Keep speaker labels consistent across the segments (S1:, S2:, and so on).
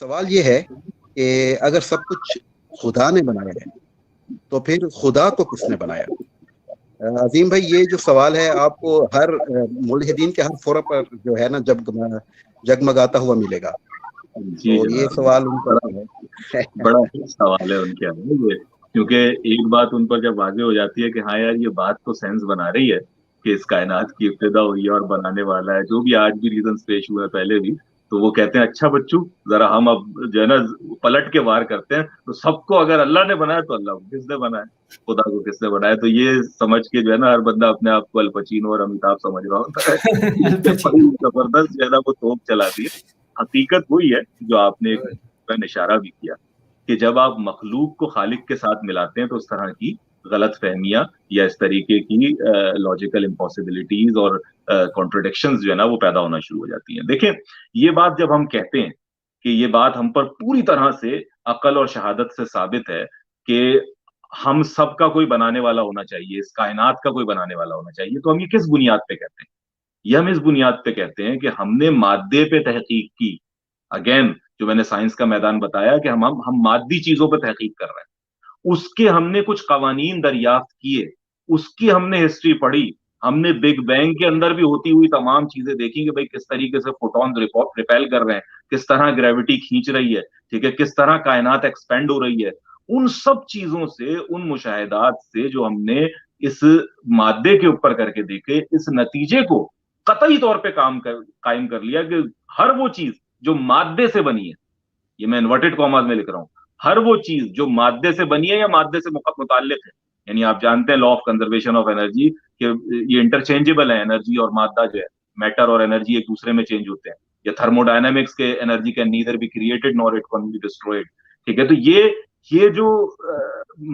S1: سوال یہ ہے کہ اگر سب کچھ خدا نے بنایا ہے تو پھر خدا کو کس نے بنایا؟ عظیم بھائی، یہ جو سوال ہے آپ کو ہر ملحدین کے ہر فورم پر جو ہے نا جگمگاتا ہوا ملے گا.
S2: جی
S1: تو یہ
S2: جناب،
S1: سوال ان کا ہے.
S2: بڑا سوال ہے ان کے آگے یہ، کیونکہ ایک بات ان پر جب واضح ہو جاتی ہے کہ ہاں یار یہ بات تو سائنس بنا رہی ہے کہ اس کائنات کی ابتدا ہوئی ہے اور بنانے والا ہے، جو بھی آج بھی ریزنس پیش ہوئے ہیں پہلے بھی، تو وہ کہتے ہیں اچھا بچوں ذرا ہم اب جو ہے نا پلٹ کے وار کرتے ہیں، تو سب کو اگر اللہ نے بنایا تو اللہ کو کس نے بنایا، خدا کو کس نے بنایا؟ تو یہ سمجھ کے جو ہے نا ہر بندہ اپنے آپ کو الپچینو اور امیتابھ سمجھ رہا ہوتا ہے. بڑی زبردست جو ہے نا وہ توپ چلا دی ہے. حقیقت وہی ہے جو آپ نے اشارہ بھی کیا کہ جب آپ مخلوق کو خالق کے ساتھ ملاتے ہیں تو اس طرح کی غلط فہمیاں یا اس طریقے کی لاجیکل امپاسبلٹیز اور کانٹروڈکشنز جو ہے نا وہ پیدا ہونا شروع ہو جاتی ہیں. دیکھیں، یہ بات جب ہم کہتے ہیں کہ یہ بات ہم پر پوری طرح سے عقل اور شہادت سے ثابت ہے کہ ہم سب کا کوئی بنانے والا ہونا چاہیے، اس کائنات کا کوئی بنانے والا ہونا چاہیے، تو ہم یہ کس بنیاد پہ کہتے ہیں؟ یہ ہم اس بنیاد پہ کہتے ہیں کہ ہم نے مادے پہ تحقیق کی. اگین جو میں نے سائنس کا میدان بتایا کہ ہم مادی چیزوں پہ تحقیق کر رہے ہیں، اس کے ہم نے کچھ قوانین دریافت کیے، اس کی ہم نے ہسٹری پڑھی، ہم نے بگ بینگ کے اندر بھی ہوتی ہوئی تمام چیزیں دیکھی کہ بھائی کس طریقے سے فوٹون ریپیل کر رہے ہیں، کس طرح گریوٹی کھینچ رہی ہے، ٹھیک ہے، کس طرح کائنات ایکسپینڈ ہو رہی ہے. ان سب چیزوں سے، ان مشاہدات سے جو ہم نے اس مادے کے اوپر کر کے دیکھے، اس نتیجے کو قطعی طور پہ قائم کر لیا کہ ہر وہ چیز جو مادے سے بنی ہے، یہ میں انورٹڈ کاماز میں لکھ رہا ہوں، ہر وہ چیز جو مادے سے بنی ہے یا مادے سے متعلق ہے، یعنی آپ جانتے ہیں law of conservation of energy کہ یہ انٹرچینجبل ہے، انرجی اور مادہ جو ہے، میٹر اور انرجی ایک دوسرے میں چینج ہوتے ہیں. یا تھرمو ڈائنامکس کے energy can neither be created nor it can be destroyed. ٹھیک ہے، تو یہ جو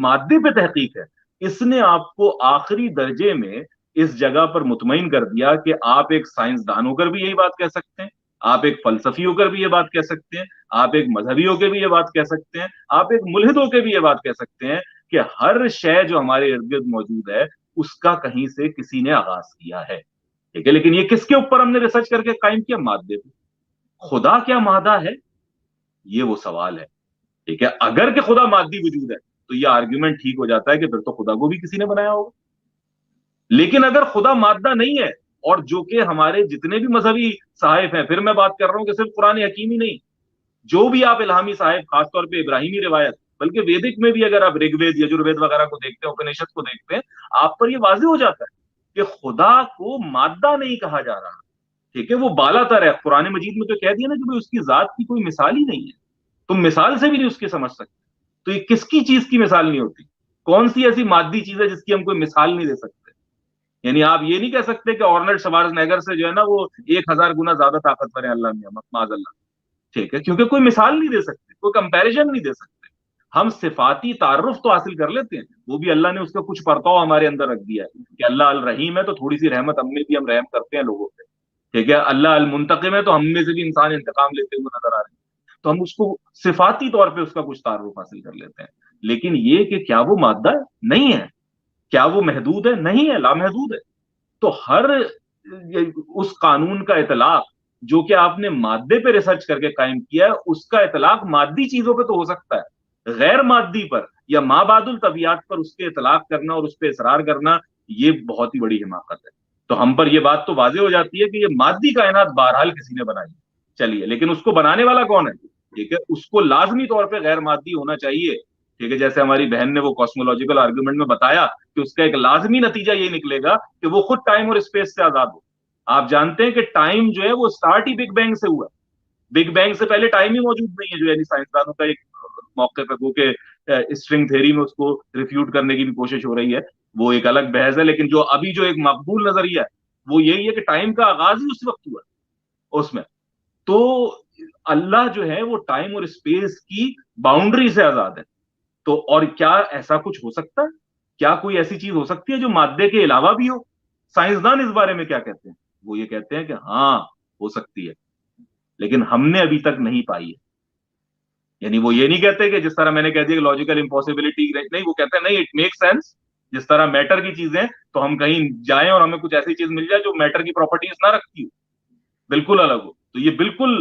S2: مادے پہ تحقیق ہے، اس نے آپ کو آخری درجے میں اس جگہ پر مطمئن کر دیا کہ آپ ایک سائنسدان ہو کر بھی یہی بات کہہ سکتے ہیں، آپ ایک فلسفی ہو کر بھی یہ بات کہہ سکتے ہیں، آپ ایک مذہبی ہو کے بھی یہ بات کہہ سکتے ہیں، آپ ایک ملحد ہو کے بھی یہ بات کہہ سکتے ہیں کہ ہر شے جو ہمارے ارد گرد موجود ہے اس کا کہیں سے کسی نے آغاز کیا ہے. ٹھیک ہے، لیکن یہ کس کے اوپر ہم نے ریسرچ کر کے قائم کیا؟ مادے پہ. خدا کیا مادہ ہے؟ یہ وہ سوال ہے. ٹھیک ہے، اگر کہ خدا مادی وجود ہے تو یہ آرگیومنٹ ٹھیک ہو جاتا ہے کہ پھر تو خدا کو بھی کسی نے بنایا ہوگا. لیکن اگر خدا مادہ نہیں ہے، اور جو کہ ہمارے جتنے بھی مذہبی صحائف ہیں، پھر میں بات کر رہا ہوں کہ صرف قرآن حکیم ہی نہیں، جو بھی آپ الہامی صحائف، خاص طور پہ ابراہیمی روایت، بلکہ ویدک میں بھی اگر آپ رگ وید، یجروید وغیرہ کو دیکھتے ہیں، اپنشد کو دیکھتے ہیں، آپ پر یہ واضح ہو جاتا ہے کہ خدا کو مادہ نہیں کہا جا رہا. ٹھیک ہے، وہ بالا تر ہے. قرآن مجید میں تو کہہ دیا نا کہ اس کی ذات کی کوئی مثال ہی نہیں ہے، تم مثال سے بھی نہیں اس کی سمجھ سکتے. تو یہ کس کی چیز کی مثال نہیں ہوتی؟ کون سی ایسی مادی چیز ہے جس کی ہم کوئی مثال نہیں دے سکتے؟ یعنی آپ یہ نہیں کہہ سکتے کہ آرنلڈ شوارزنیگر سے جو ہے نا وہ 1000 گنا زیادہ طاقتور ہے اللہ میاں، معاذ اللہ. ٹھیک ہے، کیونکہ کوئی مثال نہیں دے سکتے، کوئی کمپیریزن نہیں دے سکتے. ہم صفاتی تعارف تو حاصل کر لیتے ہیں، وہ بھی اللہ نے اس کا کچھ پرتاؤ ہمارے اندر رکھ دیا ہے کہ اللہ الرحیم ہے تو تھوڑی سی رحمت ہم میں بھی، ہم رحم کرتے ہیں لوگوں پہ. ٹھیک ہے، اللہ المنتقم ہے تو ہم میں سے بھی انسان انتقام لیتے ہوئے نظر آ رہے ہیں، تو ہم اس کو صفاتی طور پہ اس کا کچھ تعارف حاصل کر لیتے ہیں. لیکن یہ کہ کیا وہ مادہ نہیں ہے؟ کیا وہ محدود ہے؟ نہیں ہے، لامحدود ہے. تو ہر اس قانون کا اطلاق جو کہ آپ نے مادے پہ ریسرچ کر کے قائم کیا ہے، اس کا اطلاق مادی چیزوں پہ تو ہو سکتا ہے، غیر مادی پر یا مابعد الطبیعات پر اس کے اطلاق کرنا اور اس پہ اصرار کرنا یہ بہت ہی بڑی حماقت ہے. تو ہم پر یہ بات تو واضح ہو جاتی ہے کہ یہ مادی کائنات بہرحال کسی نے بنائی. چلیے، لیکن اس کو بنانے والا کون ہے؟ ٹھیک ہے، اس کو لازمی طور پہ غیر مادی ہونا چاہیے. ٹھیک ہے، جیسے ہماری بہن نے وہ کاسمولوجیکل آرگومنٹ میں بتایا کہ اس کا ایک لازمی نتیجہ یہ نکلے گا کہ وہ خود ٹائم اور اسپیس سے آزاد ہو. آپ جانتے ہیں کہ ٹائم جو ہے وہ سٹارٹ ہی بگ بینگ سے ہوا. بگ بینگ سے پہلے ٹائم ہی موجود نہیں ہے، جو یعنی سائنسدانوں کا ایک موقع پہ وہ کہ اسٹرنگ تھیوری میں اس کو ریفیوٹ کرنے کی بھی کوشش ہو رہی ہے، وہ ایک الگ بحث ہے. لیکن جو ابھی جو ایک مقبول نظریہ ہے وہ یہی ہے کہ ٹائم کا آغاز ہی اس وقت ہوا اس میں. تو اللہ جو ہے وہ ٹائم اور اسپیس کی باؤنڈری سے آزاد ہے. تو اور کیا ایسا کچھ ہو سکتا ہے؟ کیا کوئی ایسی چیز ہو سکتی ہے جو مادے کے علاوہ بھی ہو؟ سائنسدان اس بارے میں کیا کہتے ہیں؟ وہ یہ کہتے ہیں کہ ہاں ہو سکتی ہے، لیکن ہم نے ابھی تک نہیں پائی ہے. یعنی وہ یہ نہیں کہتے کہ جس طرح میں نے کہہ دیا کہ لاجیکل امپاسبلٹی نہیں، وہ کہتے ہیں نہیں، اٹ میک سینس. جس طرح میٹر کی چیزیں تو ہم کہیں جائیں اور ہمیں کچھ ایسی چیز مل جائے جو میٹر کی پراپرٹیز نہ رکھتی ہو، بالکل الگ ہو، تو یہ بالکل